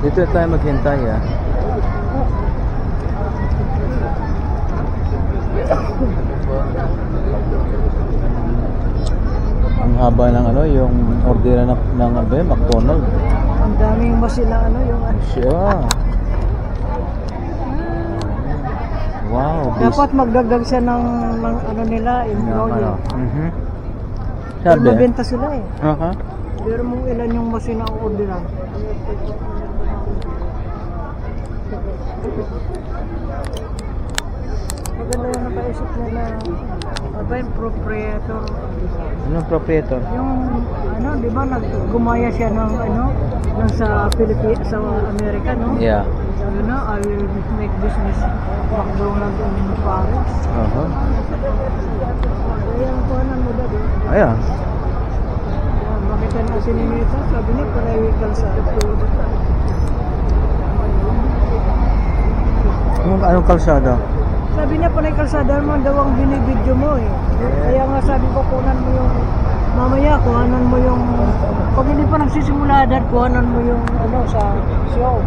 Dito tayo maghintay ah. Ang haba ng ano, yung orderan ng McDonald's. Ang daming ba sila ano yung Siya. Wow. dapat magdagdag siya ng ano nila, employee. Sabi? Mabenta sila eh. Aha. Pero mo ilan yung machine ang orderan. Maganda yung napaisip nila. Ano yung proprietor? Anong proprietor? Yung ano, di ba gumaya siya ng ano, ng sa Pilipinas, sa Amerika, no? Yeah. You know, I will make business McDonald's in Paris. Aha. Kaya ang kuhanan mo dati. Ayan. Makita na si Ninita, sabi niya, parewical sa Anong kalsada? sabi niya, panay kalsada mo daw ang binibidyo mo eh. Kaya nga sabi ko, kuhanan mo yung, mamaya, kuhanan mo yung, pag hindi pa nagsisimula, dad, kuhanan mo yung, ano, sa show.